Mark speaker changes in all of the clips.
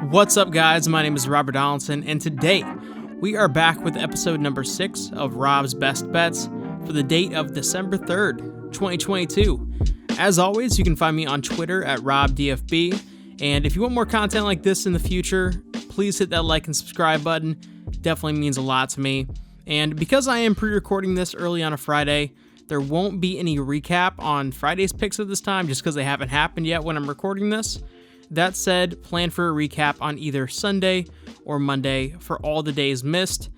Speaker 1: What's up, guys? My name is Robert Donaldson, and today we are back with episode number 6 of Rob's Best Bets for the date of December 3rd, 2022. As always, you can find me on Twitter at RobDFB, and if you want more content like this in the future, please hit that like and subscribe button. Definitely means a lot to me. And because I am pre-recording this early on a Friday, there won't be any recap on Friday's picks at this time just because they haven't happened yet when I'm recording this. That said, plan for a recap on either Sunday or Monday for all the days missed.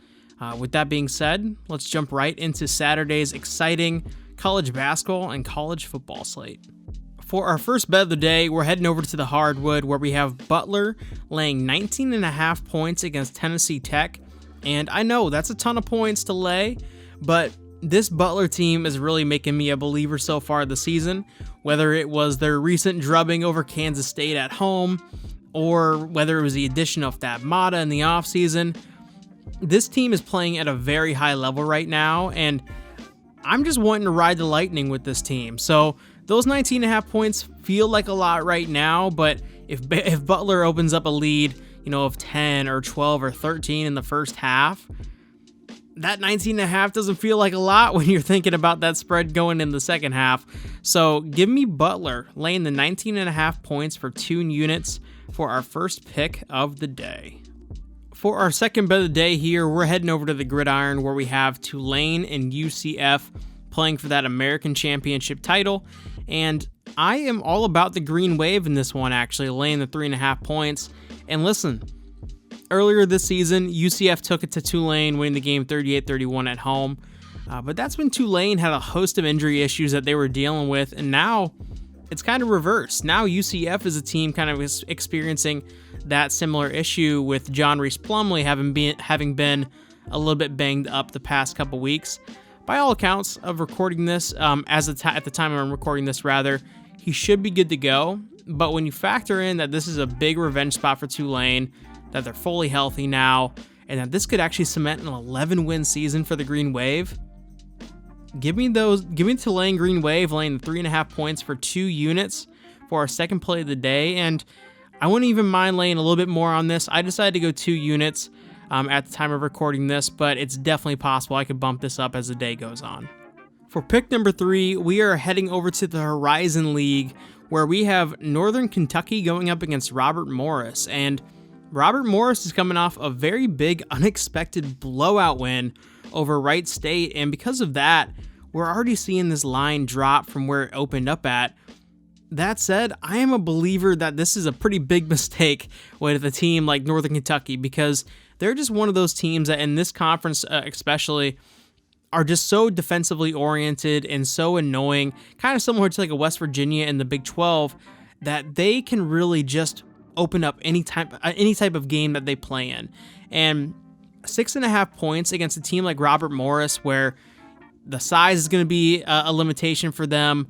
Speaker 1: With that being said, let's jump right into Saturday's exciting college basketball and college football slate. For our first bet of the day, we're heading over to the hardwood where we have Butler laying 19.5 points against Tennessee Tech. And I know that's a ton of points to lay, but this Butler team is really making me a believer so far this season, whether it was their recent drubbing over Kansas State at home, or whether it was the addition of Thad Matta in the offseason. This team is playing at a very high level right now, and I'm just wanting to ride the lightning with this team. So those 19.5 points feel like a lot right now, but if Butler opens up a lead, of 10 or 12 or 13 in the first half, that 19.5 doesn't feel like a lot when you're thinking about that spread going in the second half. So give me Butler laying the 19.5 points for 2 units for our first pick of the day. For our second bet of the day here, we're heading over to the Gridiron where we have Tulane and UCF playing for that American Championship title. And I am all about the green wave in this one, actually, laying the 3.5 points. And listen, earlier this season, UCF took it to Tulane, winning the game 38-31 at home. But that's when Tulane had a host of injury issues that they were dealing with, and now it's kind of reversed. Now UCF is a team kind of experiencing that similar issue with John Reese Plumlee having been a little bit banged up the past couple weeks. By all accounts of recording this, at the time I'm recording this, he should be good to go. But when you factor in that this is a big revenge spot for Tulane, that they're fully healthy now, and that this could actually cement an 11-win season for the Green Wave, give me Tulane Green Wave laying the 3.5 points for 2 units for our second play of the day. And I wouldn't even mind laying a little bit more on this. I decided to go 2 units at the time of recording this, but it's definitely possible I could bump this up as the day goes on. For pick number 3, we are heading over to the Horizon League where we have Northern Kentucky going up against Robert Morris. And Robert Morris is coming off a very big, unexpected blowout win over Wright State, and because of that, we're already seeing this line drop from where it opened up at. That said, I am a believer that this is a pretty big mistake with a team like Northern Kentucky, because they're just one of those teams that in this conference especially are just so defensively oriented and so annoying, kind of similar to like a West Virginia in the Big 12, that they can really just open up any type of game that they play in. And 6.5 points against a team like Robert Morris, where the size is going to be a limitation for them,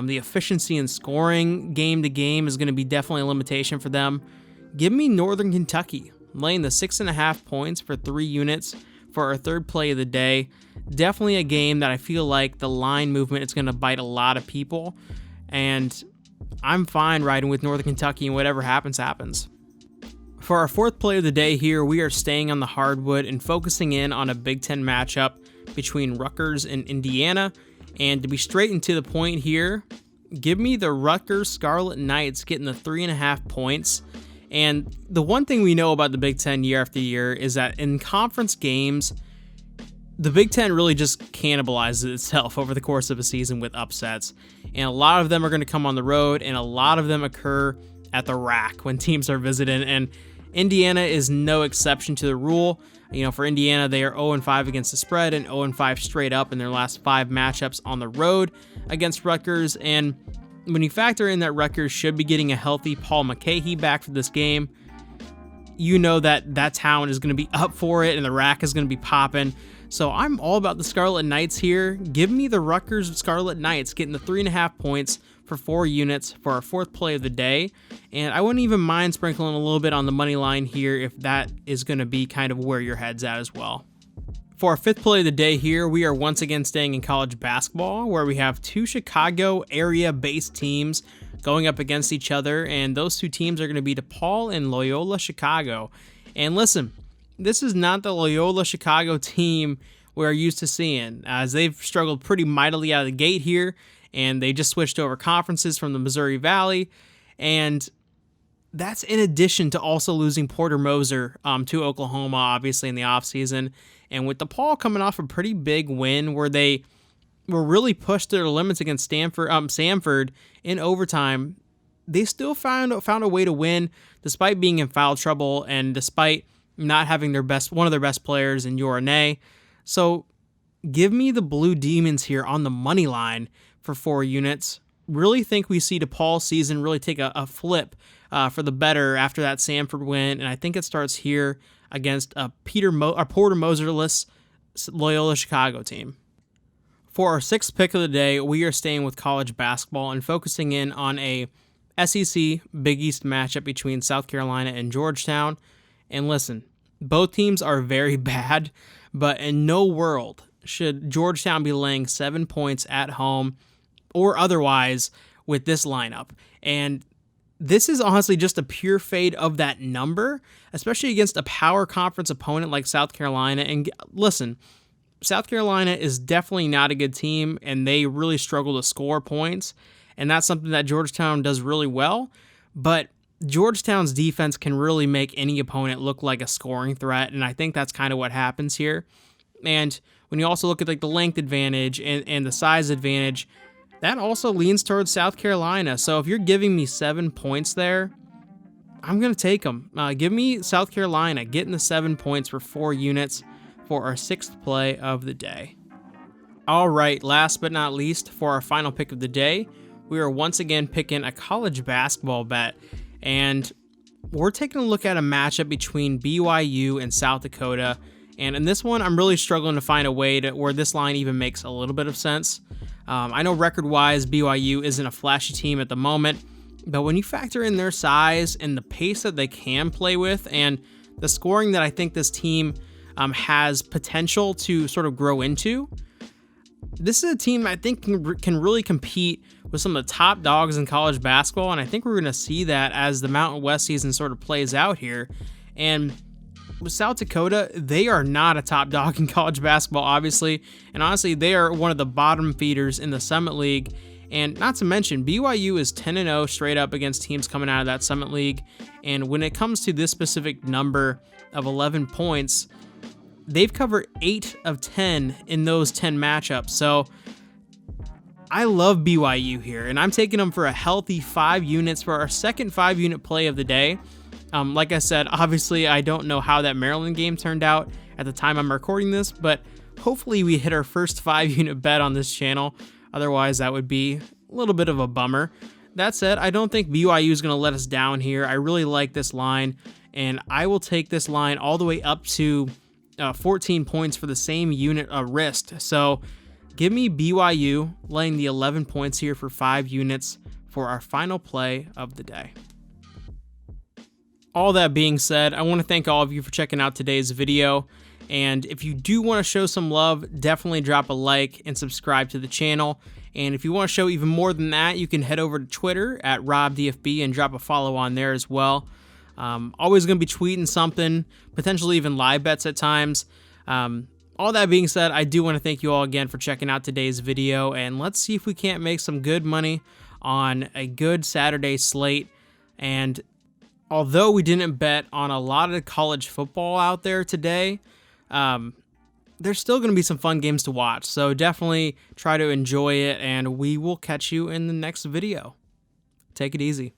Speaker 1: the efficiency in scoring game to game is going to be definitely a limitation for them. Give me Northern Kentucky laying the 6.5 points for 3 units for our third play of the day. Definitely a game that I feel like the line movement is going to bite a lot of people, and I'm fine riding with Northern Kentucky, and whatever happens, happens. For our fourth play of the day here, we are staying on the hardwood and focusing in on a Big Ten matchup between Rutgers and Indiana. And to be straight and to the point here, give me the Rutgers Scarlet Knights getting the 3.5 points. And the one thing we know about the Big Ten year after year is that in conference games, the Big Ten really just cannibalizes itself over the course of a season with upsets. And a lot of them are going to come on the road, and a lot of them occur at the rack when teams are visiting. And Indiana is no exception to the rule. For Indiana, they are 0-5 against the spread and 0-5 straight up in their last 5 matchups on the road against Rutgers. And when you factor in that Rutgers should be getting a healthy Paul McCahey back for this game, that town is going to be up for it and the rack is going to be popping. So I'm all about the Scarlet Knights here. Give me the Rutgers Scarlet Knights getting the 3.5 points for 4 units for our fourth play of the day. And I wouldn't even mind sprinkling a little bit on the money line here if that is going to be kind of where your head's at as well. For our fifth play of the day here, we are once again staying in college basketball, where we have 2 Chicago area-based teams going up against each other, and those two teams are going to be DePaul and Loyola Chicago. And listen, this is not the Loyola Chicago team we're used to seeing, as they've struggled pretty mightily out of the gate here, and they just switched over conferences from the Missouri Valley, and that's in addition to also losing Porter Moser to Oklahoma, obviously, in the offseason. And with DePaul coming off a pretty big win where they were really pushed to their limits against Samford in overtime, they still found a way to win despite being in foul trouble and despite not having one of their best players in Yorane. So give me the Blue Demons here on the money line for 4 units. Really think we see DePaul's season really take a flip for the better after that Samford win, and I think it starts here against a Porter Moserless Loyola Chicago team. For our 6th pick of the day, we are staying with college basketball and focusing in on a SEC Big East matchup between South Carolina and Georgetown. And listen, both teams are very bad, but in no world should Georgetown be laying 7 points at home or otherwise with this lineup. And this is honestly just a pure fade of that number, especially against a power conference opponent like South Carolina. And listen, South Carolina is definitely not a good team, and they really struggle to score points, and that's something that Georgetown does really well. But Georgetown's defense can really make any opponent look like a scoring threat, and I think that's kind of what happens here. And when you also look at like the length advantage and the size advantage, that also leans towards South Carolina. So if you're giving me 7 points there, I'm going to take them. Give me South Carolina getting the 7 points for 4 units for our 6th play of the day. All right, last but not least, for our final pick of the day, we are once again picking a college basketball bet. And we're taking a look at a matchup between BYU and South Dakota. And in this one, I'm really struggling to find a way to where this line even makes a little bit of sense. I know record-wise, BYU isn't a flashy team at the moment, but when you factor in their size and the pace that they can play with and the scoring that I think this team has potential to sort of grow into, this is a team I think can really compete with some of the top dogs in college basketball, and I think we're going to see that as the Mountain West season sort of plays out here. And with South Dakota, they are not a top dog in college basketball, obviously, and honestly, they are one of the bottom feeders in the Summit League. And not to mention, BYU is 10-0 straight up against teams coming out of that Summit League, and when it comes to this specific number of 11 points, they've covered 8 of 10 in those 10 matchups. So I love BYU here, and I'm taking them for a healthy 5 units for our second 5-unit play of the day. Like I said, obviously, I don't know how that Maryland game turned out at the time I'm recording this, but hopefully we hit our first 5-unit bet on this channel. Otherwise, that would be a little bit of a bummer. That said, I don't think BYU is going to let us down here. I really like this line, and I will take this line all the way up to 14 points for the same unit wrist. So give me BYU laying the 11 points here for 5 units for our final play of the day. All that being said, I want to thank all of you for checking out today's video. And if you do want to show some love, definitely drop a like and subscribe to the channel. And if you want to show even more than that, you can head over to Twitter at RobDFB and drop a follow on there as well. Always going to be tweeting something, potentially even live bets at times. All that being said, I do want to thank you all again for checking out today's video, and let's see if we can't make some good money on a good Saturday slate. And although we didn't bet on a lot of college football out there today, there's still going to be some fun games to watch. So definitely try to enjoy it, and we will catch you in the next video. Take it easy.